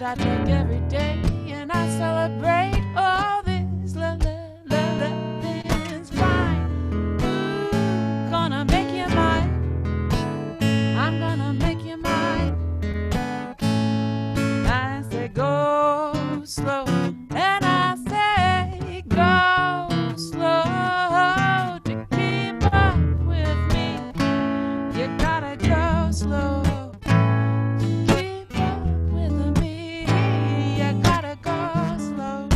I look every day and I celebrate all this living's fine. Ooh, gonna make you mine. I'm gonna make you mine. I say go slow, and I say go slow to keep up with me. You gotta go slow. Keep up with me. You gotta go slow.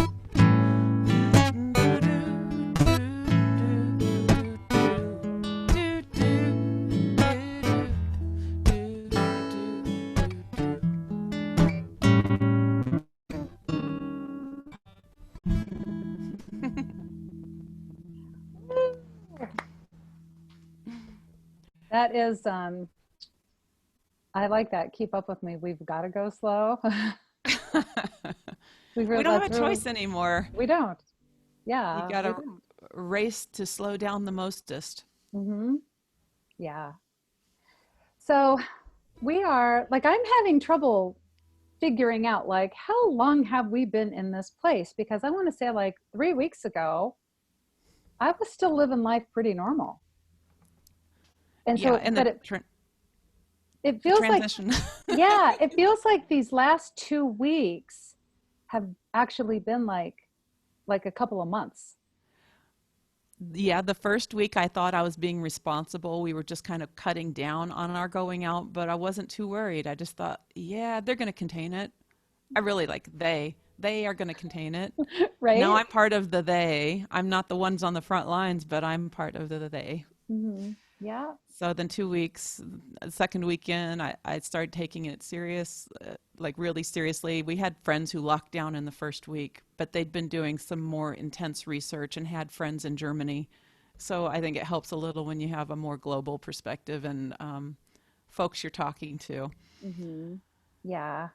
That is, I like that. Keep up with me. We've got to go slow. We don't have a choice anymore. We don't. You Yeah, we gotta don't. race to slow down the mostest. Mm-hmm. Yeah. So we are like, I'm having trouble figuring out like how long have we been in this place? Because I want to say like 3 weeks ago, I was still living life pretty normal. And Yeah, so, and but it the feels like, transition. yeah, it feels like these last 2 weeks have actually been like a couple of months. Yeah, the first week I thought I was being responsible. We were just kind of cutting down on our going out, but I wasn't too worried. I just thought, yeah, they're going to contain it. I really like they are going to contain it. Now Right? I'm part of the they. I'm not the ones on the front lines, but I'm part of the they. Hmm. Yeah. So then 2 weeks, second weekend, I started taking it serious, like really seriously. We had friends who locked down in the first week, but they'd been doing some more intense research and had friends in Germany. So I think it helps a little when you have a more global perspective and folks you're talking to. Hmm. Yeah.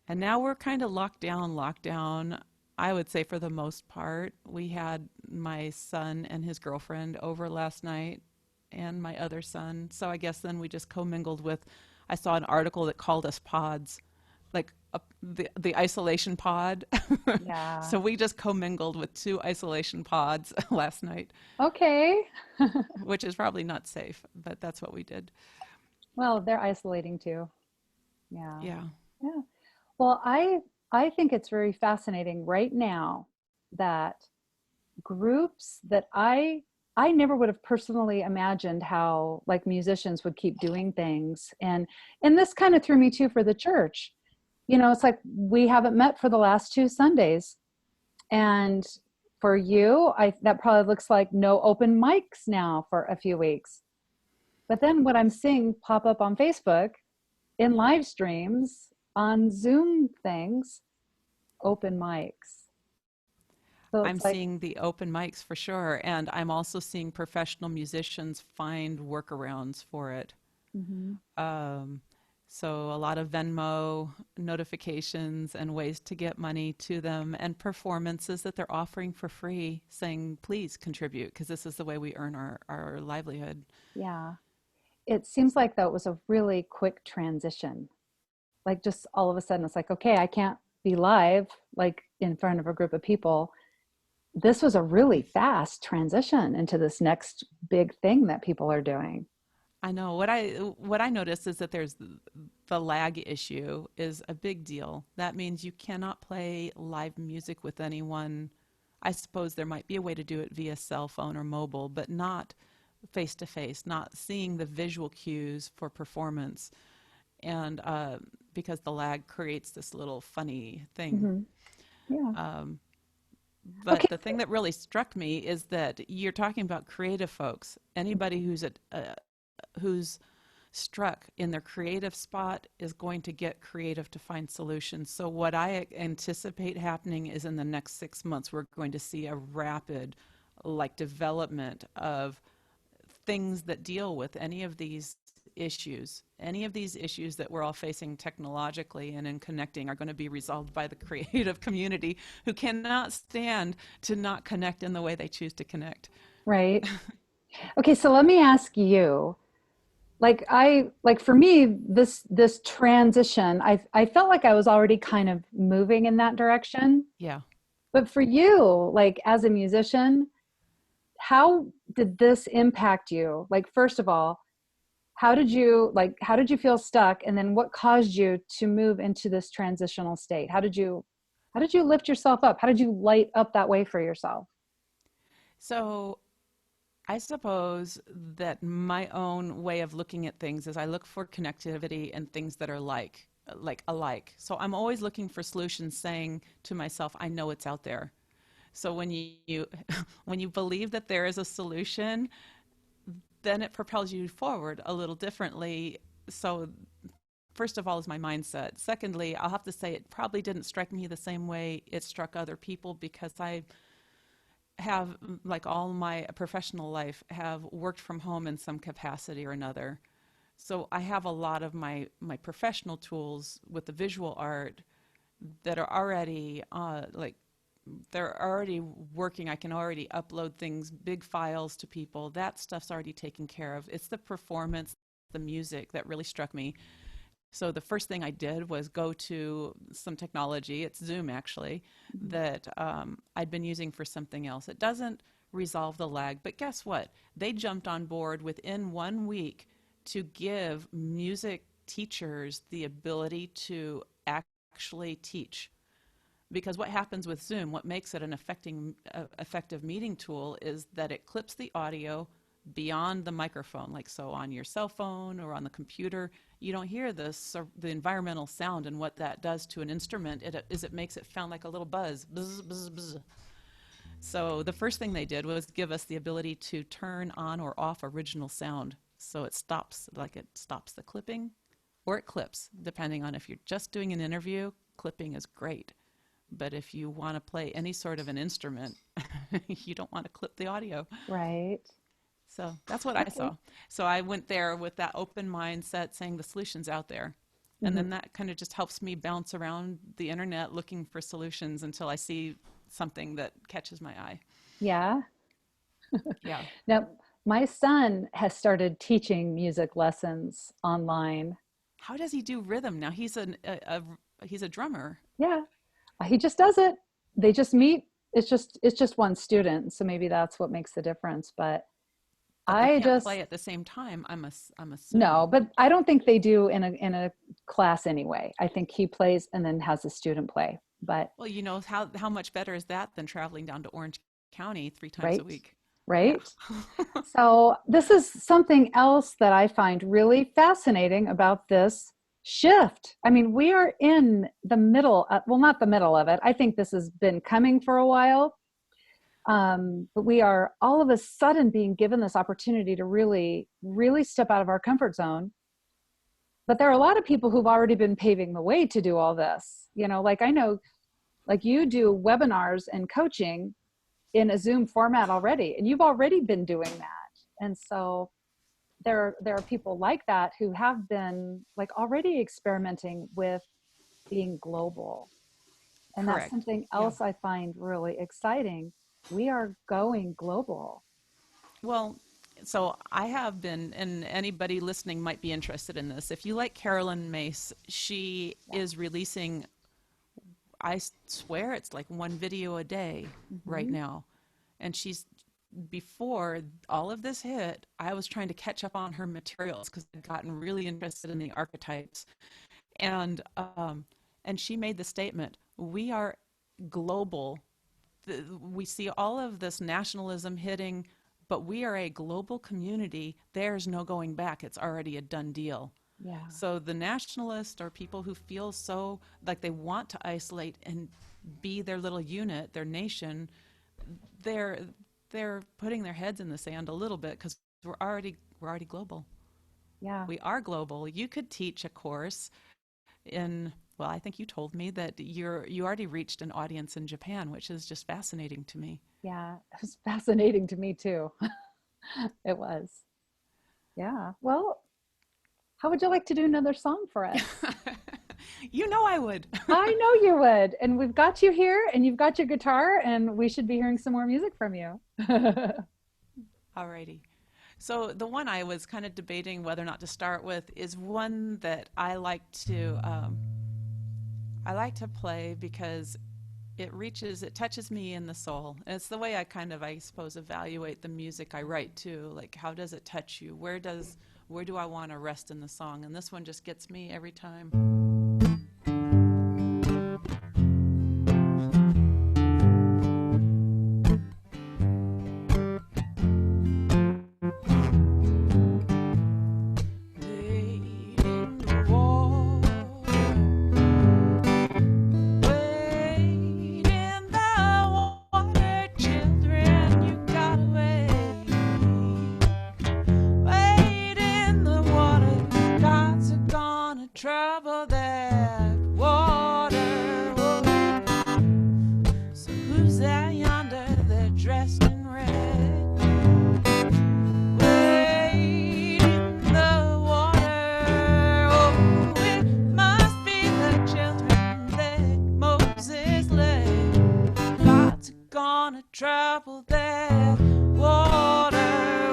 And now we're kind of locked down. I would say for the most part. We had my son and his girlfriend over last night and my other son. So I guess then we just commingled with, I saw an article that called us pods, like the isolation pod. Yeah. So we just commingled with two isolation pods last night, Okay. which is probably not safe, but that's what we did. Well, they're isolating too. Yeah. Yeah. Yeah. Well, I think it's very fascinating right now that groups that I never would have personally imagined how like musicians would keep doing things. And this kind of threw me too for the church. You know, it's like we haven't met for the last 2 Sundays. And for you, I that probably looks like no open mics now for a few weeks. But then what I'm seeing pop up on Facebook in live streams on Zoom things, open mics. So I'm it's like, seeing the open mics for sure. And I'm also seeing professional musicians find workarounds for it. mhm. Um, so a lot of Venmo notifications and ways to get money to them and performances that they're offering for free saying, please contribute because this is the way we earn our livelihood. Yeah. It seems like that was a really quick transition. Like just all of a sudden it's like, okay, I can't be live like in front of a group of people. This was a really fast transition into this next big thing that people are doing. I know what I noticed is that there's the lag issue is a big deal. That means you cannot play live music with anyone. I suppose there might be a way to do it via cell phone or mobile, but not face to face, not seeing the visual cues for performance. And because the lag creates this little funny thing. Hmm. Yeah. Um, Okay. but the thing that really struck me is that you're talking about creative folks. Anybody who's struck in their creative spot is going to get creative to find solutions. So what I anticipate happening is in the next 6 months, we're going to see a rapid like development of things that deal with any of these issues that we're all facing technologically and in connecting are going to be resolved by the creative community who cannot stand to not connect in the way they choose to connect. Right. Okay, so let me ask you, like for me, this transition, I felt like I was already kind of moving in that direction. Yeah. But for you, like as a musician, how did this impact you? Like, first of all, how did you feel stuck? And then what caused you to move into this transitional state? How did you lift yourself up? How did you light up that way for yourself? So I suppose that my own way of looking at things is I look for connectivity and things that are like alike. So I'm always looking for solutions, saying to myself, I know it's out there. So when you when you believe that there is a solution, then it propels you forward a little differently. So first of all is my mindset. Secondly, I'll have to say it probably didn't strike me the same way it struck other people because I have, like all my professional life, have worked from home in some capacity or another. So I have a lot of my professional tools with the visual art that are already they're already working. I can already upload things, big files to people. That stuff's already taken care of. It's the performance, the music that really struck me. So the first thing I did was go to some technology, it's Zoom actually, Mhm. that I'd been using for something else. It doesn't resolve the lag, but guess what? They jumped on board within 1 week to give music teachers the ability to actually teach. Because what happens with Zoom, what makes it an effective meeting tool is that it clips the audio beyond the microphone. Like so on your cell phone or on the computer, you don't hear the environmental sound, and what that does to an instrument it makes it sound like a little buzz. Buzz, buzz, buzz. So the first thing they did was give us the ability to turn on or off original sound. So it stops the clipping or it clips, depending on if you're just doing an interview, clipping is great. But if you want to play any sort of an instrument, you don't want to clip the audio. Right. So that's what I Okay. saw. So I went there with that open mindset, saying the solution's out there. And Hmm. then that kind of just helps me bounce around the internet looking for solutions until I see something that catches my eye. Yeah. Yeah. Now, my son has started teaching music lessons online. How does he do rhythm now? He's a drummer. Yeah. He just does it. They just meet. It's just one student, so maybe that's what makes the difference. But But they I can't just play at the same time, I'm no, assuming. but I don't think they do in a class anyway. I think he plays and then has a student play. But Well, how much better is that than traveling down to Orange County 3 times a right, week? Yeah. right. So this is something else that I find really fascinating about this shift. I mean, we are in the middle, well, not the middle of it. I think this has been coming for a while. But we are all of a sudden being given this opportunity to really, really step out of our comfort zone. But there are a lot of people who've already been paving the way to do all this. Like I know, like you do webinars and coaching in a Zoom format already, and you've already been doing that. And so there are people like that who have been like already experimenting with being global. And that's Correct. something Yeah. else I find really exciting. We are going global. Well, so I have been, and anybody listening might be interested in this. If you like Carolyn Mace, she Yeah. is releasing, I swear it's like one video a day right Hmm. now. And before all of this hit, I was trying to catch up on her materials because I'd gotten really interested in the archetypes. And, um, and she made the statement, we are global. We see all of this nationalism hitting, but we are a global community. There's no going back. It's already a done deal. Yeah. So the nationalists are people who feel so like they want to isolate and be their little unit, their nation. They're they're putting their heads in the sand a little bit because we're already global. Yeah. We are global. You could teach a course in, well, I think you told me that you already reached an audience in Japan, which is just fascinating to me. Yeah. It was fascinating to me too. It was. Yeah. Well, how would you like to do another song for us? You know I would. I know you would. And we've got you here and you've got your guitar, and we should be hearing some more music from you. Alrighty. So the one I was kind of debating whether or not to start with is one that I like to play because it touches me in the soul. And it's the way I kind of, I suppose, evaluate the music I write too. Like, how does it touch you? Where do I want to rest in the song? And this one just gets me every time. Wade in the water, wade in the water, children, you gotta wade. Wade in the water, gods are gonna trouble that water. Whoa. So who's that yonder? They're dressed in red. Wade in the water. Oh, it must be the children that Moses led. God's gonna trouble that water.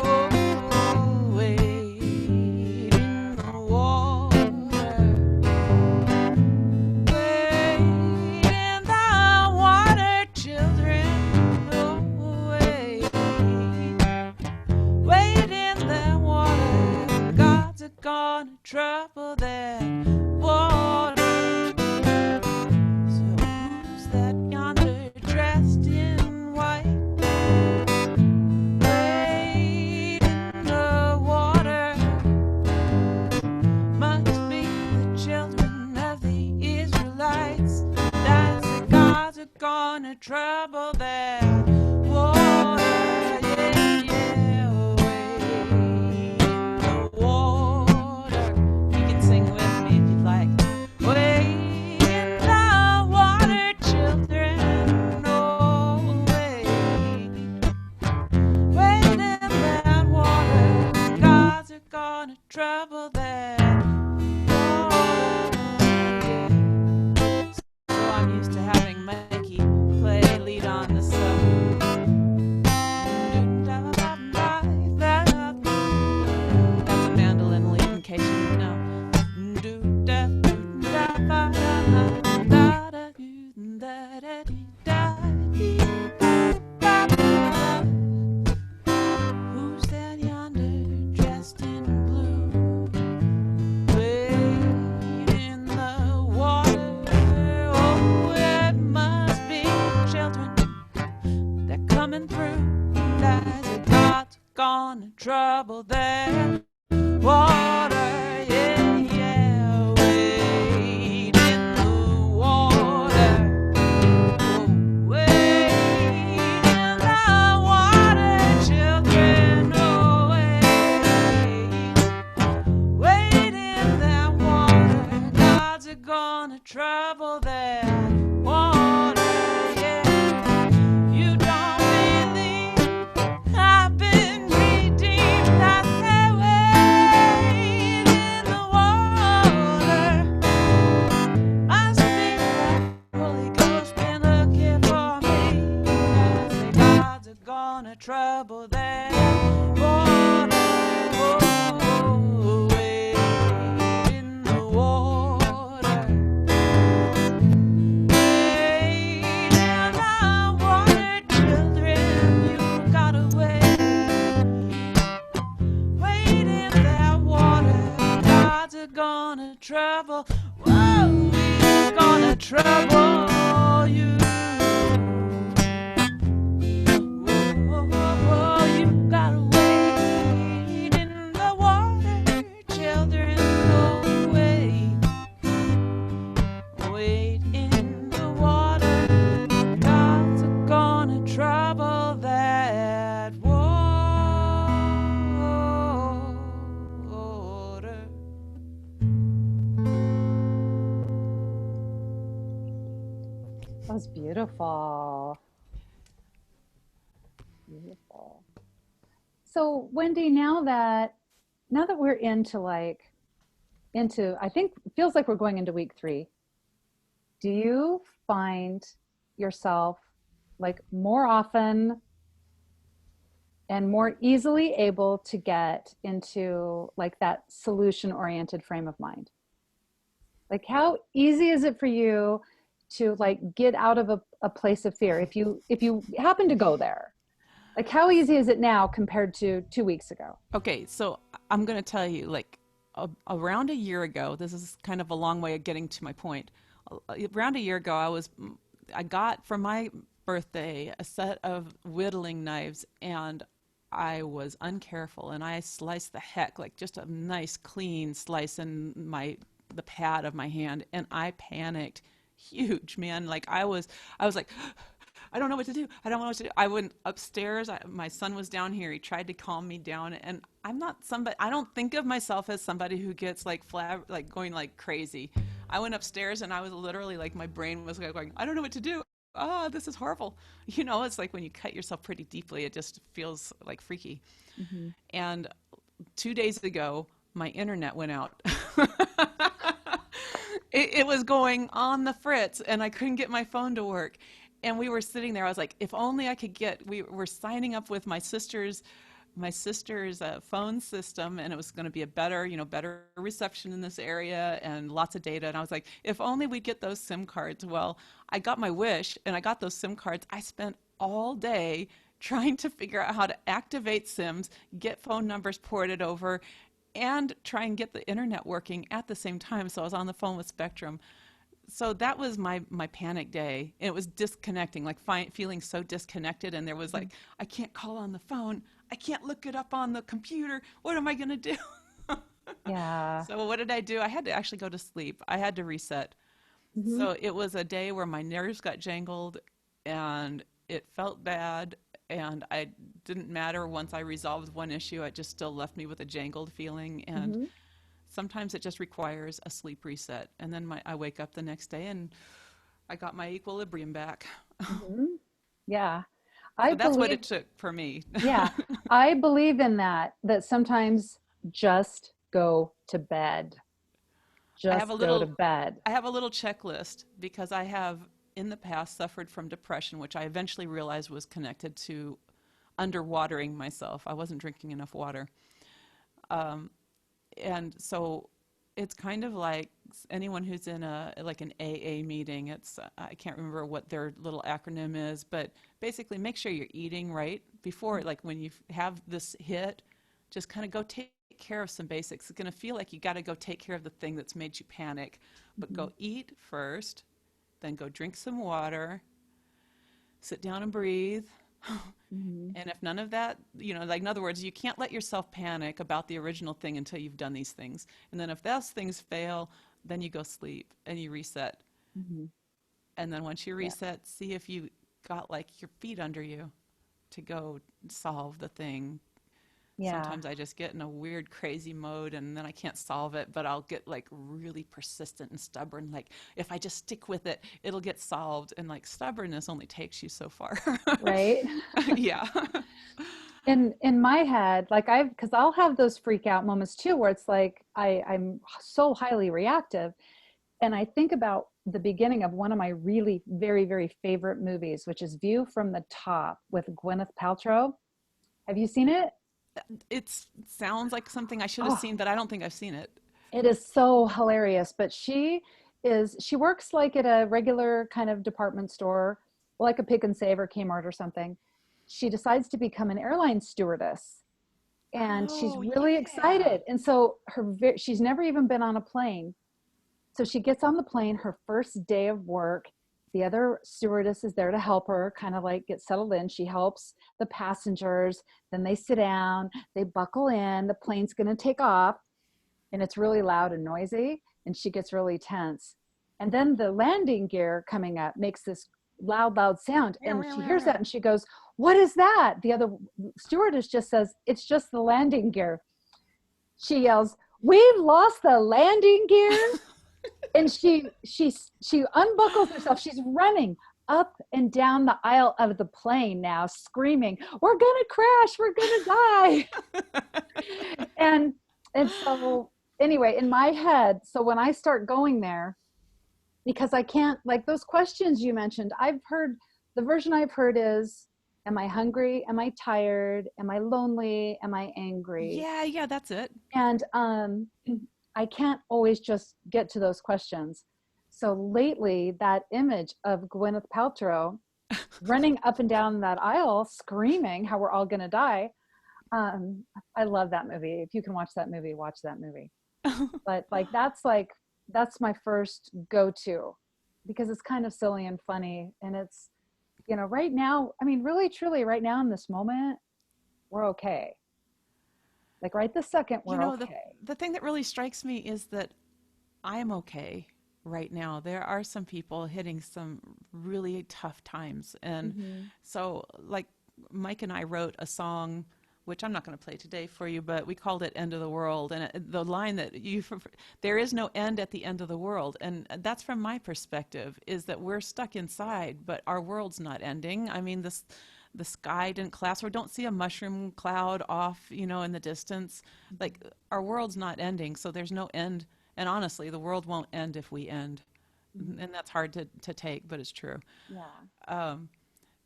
Oh, wade in the water. Wade in the water, children. Oh, wade. Wade in that water. God's gonna trouble that water. So who's that yonder dressed in white? Wade in the water. Must be the children of the Israelites. That's the gods are gonna trouble that water. Yeah, yeah, wade in the water. You can sing with me if you'd like. Wade in the water, children. Oh, wade. Wade in that water. Gods are gonna trouble that water. Yeah. So I'm used to having Mikey play lead on the song. That's a mandolin lead in case you didn't know. Who's that yonder dressed in blue? Wade in the water. Oh, it must be children. They're coming through. As a God's gonna trouble their water. Yeah, yeah. Wade in the water. Oh, wade in the water, children. Oh, wade. Wade in that water. Gods are gonna trouble that water. Yeah. You don't believe I've been redeemed. I say wade in the water. Must be the Holy Ghost been looking for me. As the gods are gonna trouble that water. Oh, wade in the water. Wade in the water, children. You gotta wade. Wade in that water. Gods are gonna trouble. Whoa, he's gonna trouble you. Whoa, whoa, whoa, you gotta wade in the water, children. Oh, wade. Wade in the water. Gods are gonna trouble that water. That was beautiful. Beautiful. So Wendy, now that we're into I think it feels like we're going into week 3. Do you find yourself like more often and more easily able to get into like that solution oriented frame of mind. Like how easy is it for you to like get out of a place of fear if you happen to go there? Like how easy is it now compared to 2 weeks ago? Okay, so I'm going to tell you, like, around a year ago, this is kind of a long way of getting to my point. Around a year ago, I got for my birthday a set of whittling knives, and I was uncareful, and I sliced the heck, like just a nice clean slice in the pad of my hand, and I panicked huge, man. Like I was like, I don't know what to do. I don't know what to do. I went upstairs. My son was down here. He tried to calm me down, and I'm not somebody. I don't think of myself as somebody who gets like like going like crazy. I went upstairs, and I was literally like my brain was like going, I don't know what to do. Oh, this is horrible. You know, it's like when you cut yourself pretty deeply, it just feels like freaky. Mm-hmm. And 2 days ago, my internet went out. It was going on the fritz, and I couldn't get my phone to work. And we were sitting there. I was like, if only I could get. We were signing up with my sister's phone system, and it was going to be a better, better reception in this area and lots of data. And I was like, if only we get those SIM cards. Well, I got my wish, and I got those SIM cards. I spent all day trying to figure out how to activate SIMs, get phone numbers ported over, and try and get the internet working at the same time. So I was on the phone with Spectrum. So that was my panic day. It was disconnecting, like feeling so disconnected. And there was like, I can't call on the phone. I can't look it up on the computer. What am I going to do? Yeah. So what did I do? I had to actually go to sleep. I had to reset. Mm-hmm. So it was a day where my nerves got jangled, and it felt bad. And I didn't matter once I resolved one issue, it just still left me with a jangled feeling. And Mm-hmm. sometimes it just requires a sleep reset. And then I wake up the next day and I got my equilibrium back. Mm-hmm. Yeah. I So that's what believe, it took for me. yeah, I believe in that sometimes just go to bed. I have a Just go to little bed. I have a little checklist because I have in the past suffered from depression, which I eventually realized was connected to underwatering myself. I wasn't drinking enough water. Um, and so it's kind of like anyone who's in an AA meeting. It's I can't remember what their little acronym is, but basically make sure you're eating right before, like when you have this hit, just kind of go take care of some basics. It's going to feel like you got to go take care of the thing that's made you panic, but Mm-hmm. go eat first, then go drink some water, sit down and breathe. Mm-hmm. And if none of that, like in other words, you can't let yourself panic about the original thing until you've done these things. And then if those things fail, then you go sleep and you reset. Mm-hmm. And then once you Yeah. reset, see if you got like your feet under you to go solve the thing. Yeah. Sometimes I just get in a weird, crazy mode and then I can't solve it, but I'll get like really persistent and stubborn. Like if I just stick with it, it'll get solved. And like stubbornness only takes you so far. Right. Yeah. In my head, like because I'll have those freak out moments too, where it's like I'm so highly reactive. And I think about the beginning of one of my really very, very favorite movies, which is View from the Top with Gwyneth Paltrow. Have you seen it? It sounds like something I should have Oh, seen, but I don't think I've seen it. it is so hilarious. But she works like at a regular kind of department store, like a Pick and Save or Kmart or something. She decides to become an airline stewardess, and she's Oh, really yeah. excited. And so she's never even been on a plane. So she gets on the plane, her first day of work. The other stewardess is there to help her kind of like get settled in. She helps the passengers. Then they sit down, they buckle in, the plane's going to take off, and it's really loud and noisy. And she gets really tense. And then the landing gear coming up makes this loud, loud sound. Meow, And meow, she meow, hears meow. that and she goes, "What is that?" The other stewardess just says, "It's just the landing gear." She yells, "We've lost the landing gear." And she unbuckles herself. She's running up and down the aisle of the plane now, screaming, "We're gonna crash, we're gonna die." and and so anyway, in my head, so when I start going there, because I can't, like those questions you mentioned, I've heard, the version I've heard is Am I hungry? Am I tired? Am I lonely? Am I angry? Yeah, yeah, that's it. And I can't always just get to those questions. So lately, that image of Gwyneth Paltrow running up and down that aisle screaming how we're all going to die. Um, I love that movie. If you can watch that movie, watch that movie. But that's my first go-to because it's kind of silly and funny. And it's, right now, I mean, really, truly, right now in this moment, we're okay. Like right this second, You we're know, okay. the thing that really strikes me is that I am okay right now. There are some people hitting some really tough times. And Hmm. so, like, Mike and I wrote a song, which I'm not going to play today for you, but we called it End of the World. And the line that there is no end at the end of the world. And that's from my perspective, is that we're stuck inside, but our world's not ending. I mean, the sky didn't collapse. We don't see a mushroom cloud off, in the distance. Like, our world's not ending, so there's no end. And honestly, the world won't end if we end. Hmm. And that's hard to take, but it's true. Yeah. Um,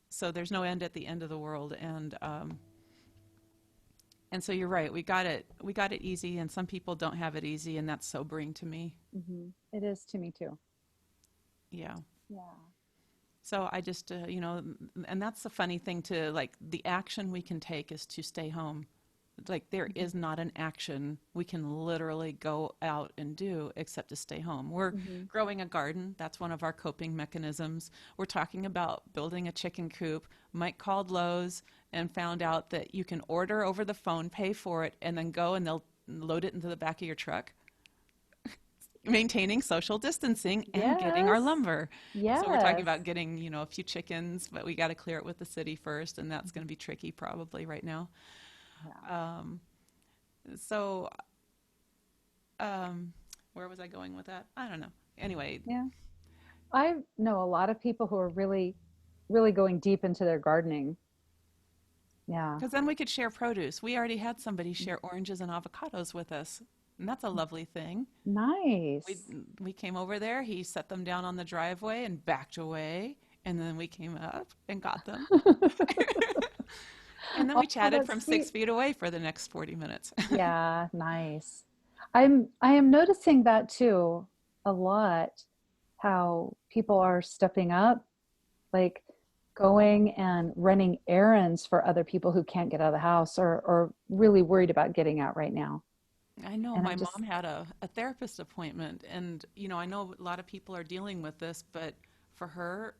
so there's no end at the end of the world. And so you're right. We got it easy, and some people don't have it easy, and that's sobering to me. It is to me too. Yeah. Yeah. So I just, and that's the funny thing to like the action we can take is to stay home. Like there Hmm. is not an action we can literally go out and do except to stay home. We're Hmm. growing a garden. That's one of our coping mechanisms. We're talking about building a chicken coop. Mike called Lowe's and found out that you can order over the phone, pay for it, and then go and they'll load it into the back of your truck, maintaining social distancing and getting our Yes. lumber. So we're talking Yes. about getting, a few chickens, but we got to clear it with the city first, and that's going to be tricky probably right now. Yeah. Um, so, um, where was I going with that? I don't know. Anyway, Yeah. I know a lot of people who are really, really going deep into their gardening. Yeah. because then we could share produce. We already had somebody share oranges and avocados with us, and that's a lovely thing. We Nice. we came over there. He set them down on the driveway and backed away, and then we came up and got them, and then we Oh, chatted that's from sweet. 6 feet away for the next 40 minutes. Yeah, nice. I am noticing that too a lot, how people are stepping up, like going and running errands for other people who can't get out of the house or really worried about getting out right now. I know And my I'm just, mom had a therapist appointment, and I know a lot of people are dealing with this, but for her,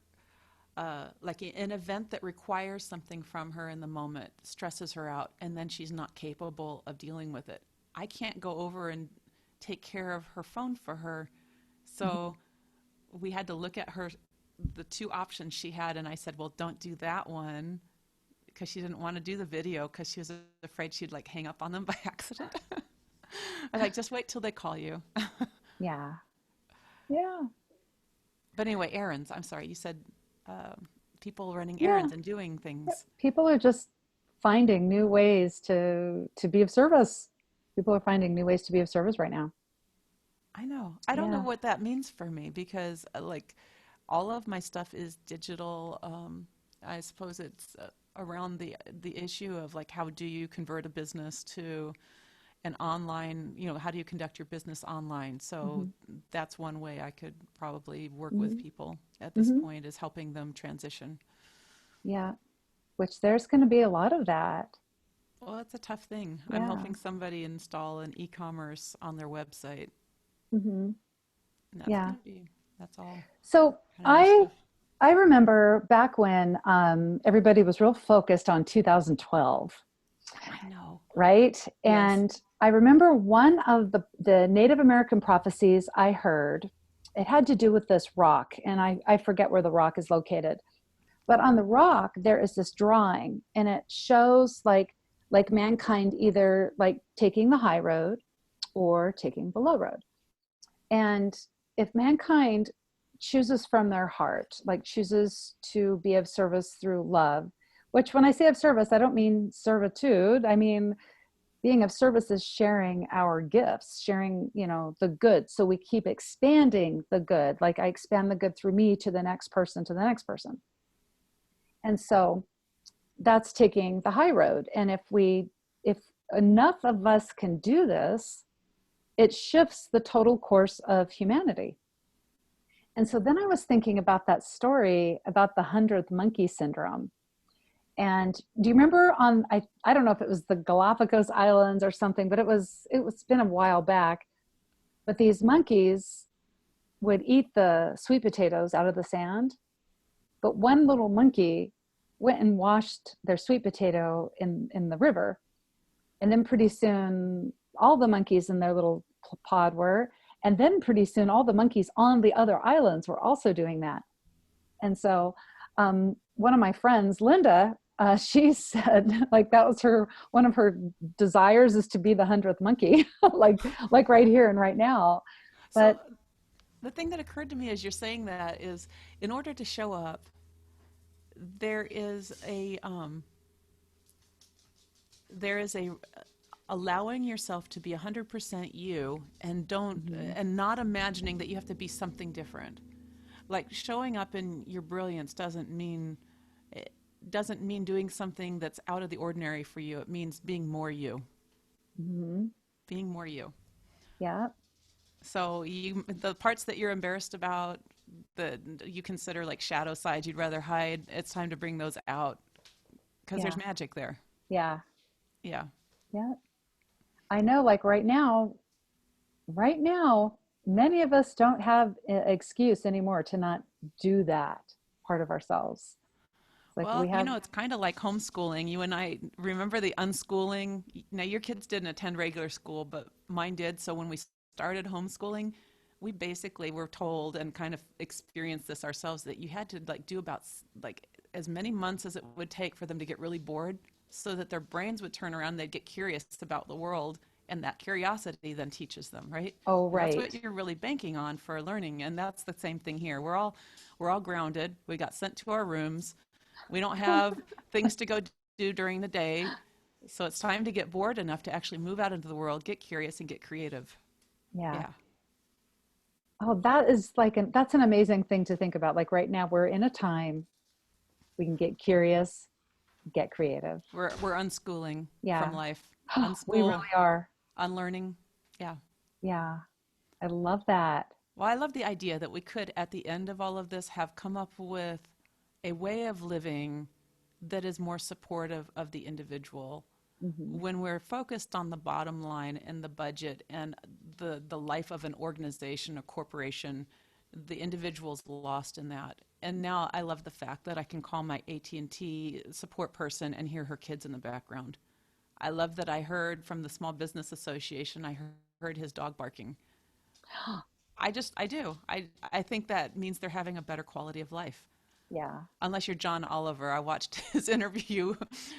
like an event that requires something from her in the moment stresses her out, and then she's not capable of dealing with it. I can't go over and take care of her phone for her, Mhm. so we had to look at the two options she had, and I said, well, don't do that one because she didn't want to do the video because she was afraid she'd like hang up on them by accident. I like just wait till they call you. Yeah. Yeah. But anyway, errands. I'm sorry, you said uh, people running Yeah. errands and doing things. People are just finding new ways to be of service. People are finding new ways to be of service right now. I know. I don't know Yeah. what that means for me because like all of my stuff is digital. I suppose it's around the issue of like how do you convert a business to an online, how do you conduct your business online? So Hmm. that's one way I could probably work with Hmm. people at this Hmm. point is helping them transition. Yeah. Which there's going to be a lot of that. Well, it's a tough thing. I'm Yeah. helping somebody install an e-commerce on their website, Hmm. and Yeah. that's all So kind of new I stuff. I remember back when everybody was real focused on 2012, I know. right? Yes. And I remember one of the Native American prophecies I heard. It had to do with this rock, and I forget where the rock is located. But on the rock, there is this drawing, and it shows like mankind either like taking the high road or taking the low road. And if mankind chooses from their heart, like chooses to be of service through love, which when I say of service, I don't mean servitude. I mean, being of service is sharing our gifts, sharing, the good. So we keep expanding the good. Like I expand the good through me to the next person, to the next person. And so that's taking the high road. And if enough of us can do this, it shifts the total course of humanity. And so then I was thinking about that story about the 100th monkey syndrome. And do you remember I don't know if it was the Galapagos Islands or something, but it's been a while back. But these monkeys would eat the sweet potatoes out of the sand. But one little monkey went and washed their sweet potato in the river. And then pretty soon all the monkeys in their little pod were, and then pretty soon all the monkeys on the other islands were also doing that. And so one of my friends, Linda, she said like that was one of her desires is to be the 100th monkey, like right here and right now. So But the thing that occurred to me as you're saying that is, in order to show up, there is a allowing yourself to be 100% you, and and not imagining that you have to be something different. Like showing up in your brilliance doesn't mean doing something that's out of the ordinary for you. It means being more you. mm-hmm. Being more you. Yeah, So the parts that you're embarrassed about, that you consider like shadow sides you'd rather hide, it's time to bring those out because yeah, there's magic there. yeah, Yeah. yeah. I know, like right now, many of us don't have an excuse anymore to not do that part of ourselves. It's like Well, we have, it's kind of like homeschooling. You and I remember the unschooling. Now, your kids didn't attend regular school, but mine did. So when we started homeschooling, we basically were told and kind of experienced this ourselves that you had to like do about like as many months as it would take for them to get really bored so that their brains would turn around, they'd get curious about the world, and that curiosity then teaches them, right? oh, And that's right. what you're really banking on for learning. And that's the same thing here. We're all grounded. We got sent to our rooms. We don't have things to go do during the day. So it's time to get bored enough to actually move out into the world, get curious, and get creative. Yeah. Yeah. Oh, that's an amazing thing to think about. Like right now, we're in a time we can get curious, get creative. We're unschooling from Yeah. life. We really Unschool, are. unlearning. Yeah. Yeah. I love that. Well, I love the idea that we could, at the end of all of this, have come up with a way of living that is more supportive of the individual. Hmm. When we're focused on the bottom line and the budget and the life of an organization, a corporation, the individual's lost in that. And now I love the fact that I can call my AT&T support person and hear her kids in the background. I love that I heard from the Small Business Association, I heard his dog barking. I do. I think that means they're having a better quality of life. Yeah. Unless you're John Oliver. I watched his interview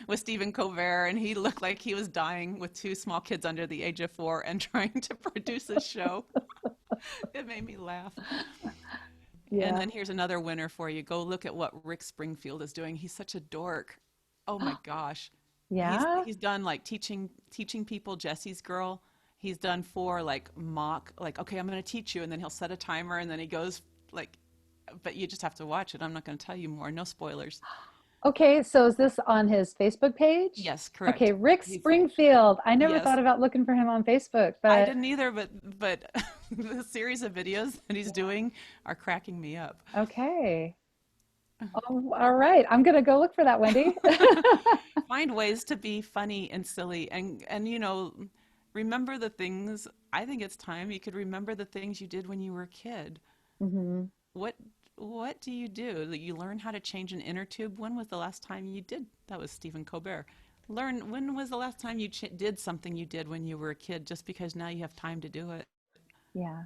with Stephen Colbert, and he looked like he was dying with two small kids under the age of 4 and trying to produce a show. It made me laugh. And Yeah. then here's another winner for you. Go look at what Rick Springfield is doing. He's such a dork. Oh my gosh. Yeah. He's done like teaching people Jesse's Girl. He's done 4 like mock, like, okay, I'm going to teach you, and then he'll set a timer, and then he goes like, but you just have to watch it. I'm not going to tell you more. No spoilers. Okay, so is this on his Facebook page? Yes, Okay, correct. Rick He's Springfield. I never Yes. thought about looking for him on Facebook, I but didn't either, but the series of videos that he's doing are cracking me up. okay. Oh, all right. I'm gonna go look for that, Wendy. Find ways to be funny and silly, and remember the things. I think it's time you could remember the things you did when you were a kid. Hmm. What what do you do? You learn how to change an inner tube. When was the last time you did? That was Stephen Colbert. Learn when was the last time you did something you did when you were a kid, just because now you have time to do it. Yeah,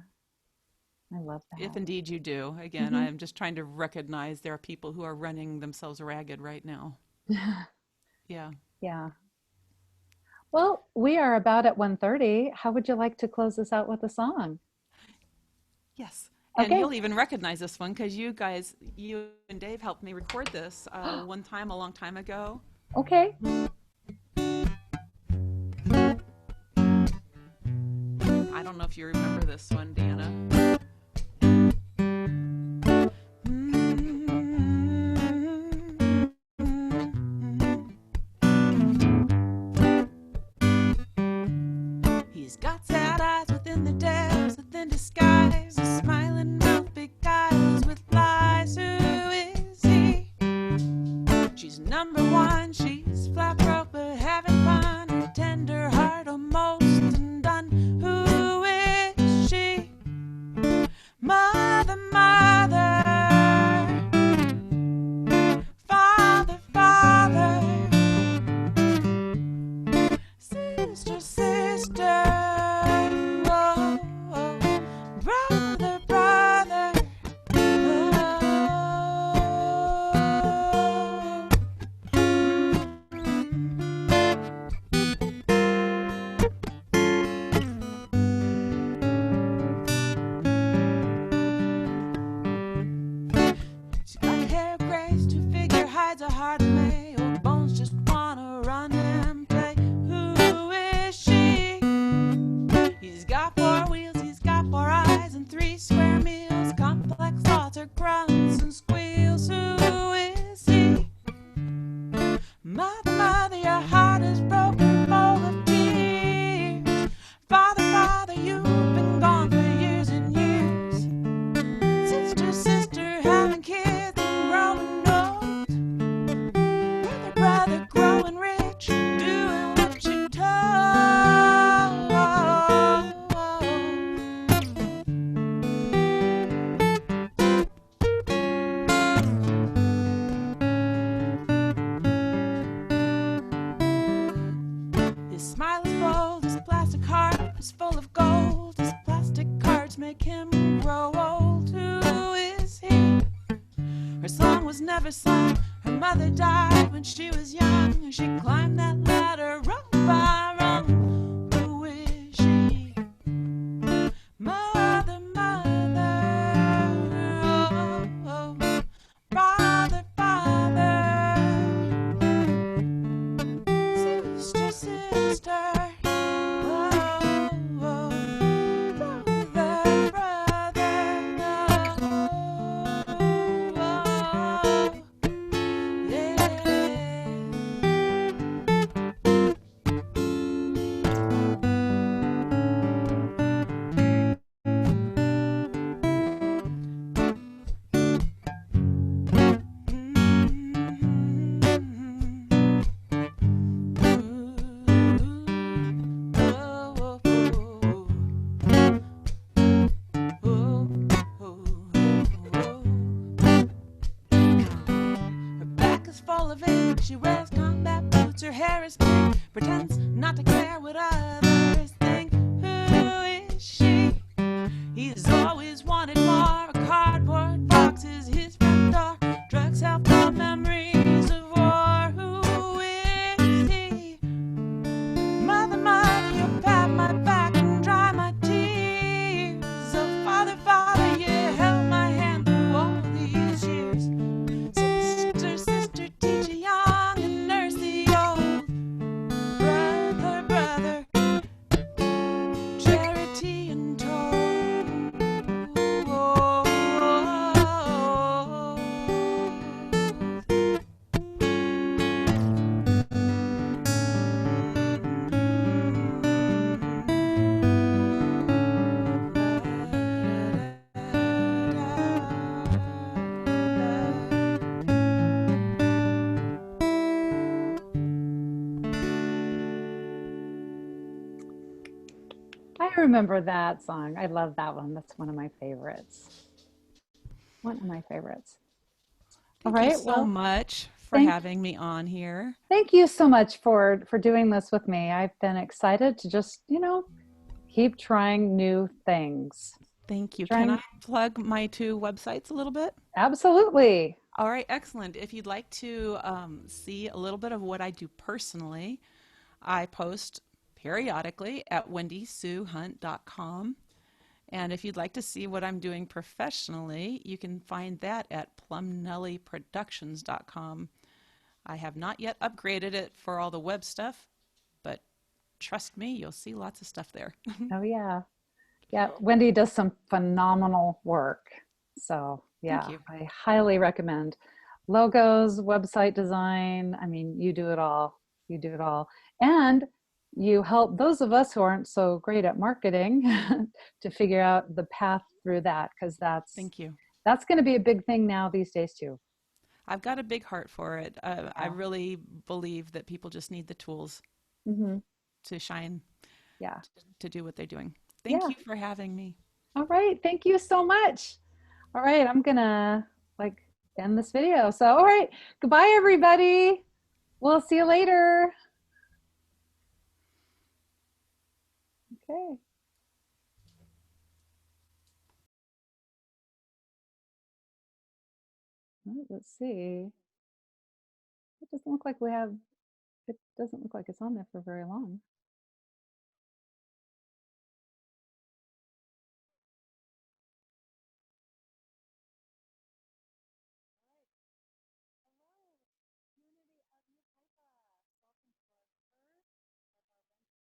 I love If that. indeed you do. Again, Hmm. I am just trying to recognize there are people who are running themselves ragged right now. Yeah. Yeah. Well, we are about at 1:30. How would you like to close this out with a song? Yes. And Okay. you'll even recognize this one because you and Dave helped me record this one time a long time ago. Okay. I don't know if you remember this one, Deanna. make him grow old. Who is he? Her song was never sung. Her mother died when she was young. She climbed that ladder rung by rung. Who is she? Mother, mother, oh, oh. Father, father, sister, sister, oh, oh. Brother, brother, oh, oh. Her back is full of ink. She wears combat boots. Her hair is pink. Pretends not to care what others think. Who is she? He's always wanted more. A cardboard box is his front door. Drugs help the memories of war. Who is he? Mother, mother, you pat my back and dry my tears. Oh, father, father, you held my hand through all these years. Sister, sister, teach the young and nurse the old. Brother, brother, charity and toll. I remember that song. I love that one. That's one of my favorites. One of my favorites. All Thank you right. so Well, much for thank having me on here. thank you so much for doing this with me. I've been excited to just, keep trying new things. Thank you. Can I Trying plug my two websites a little bit? absolutely. All right, excellent. If you'd like to see a little bit of what I do personally, I post periodically at wendysuehunt.com. And if you'd like to see what I'm doing professionally, you can find that at plumnellyproductions.com. I have not yet upgraded it for all the web stuff, but trust me, you'll see lots of stuff there. Oh yeah. Yeah, Wendy does some phenomenal work. So, Thank yeah, you. I highly recommend logos, website design. I mean, you do it all. You do it all. And you help those of us who aren't so great at marketing to figure out the path through that because Thank you. that's going to be a big thing now these days too. I've got a big heart for it. I Yeah. really believe that people just need the tools Hmm. to shine, Yeah. to do what they're doing. Thank Yeah. you for having me. All right. Thank you so much. All right. I'm going to like end this video. So, all right. Goodbye, everybody. We'll see you later. Okay. Let's see. It doesn't look like we have, it doesn't look like it's on there for very long.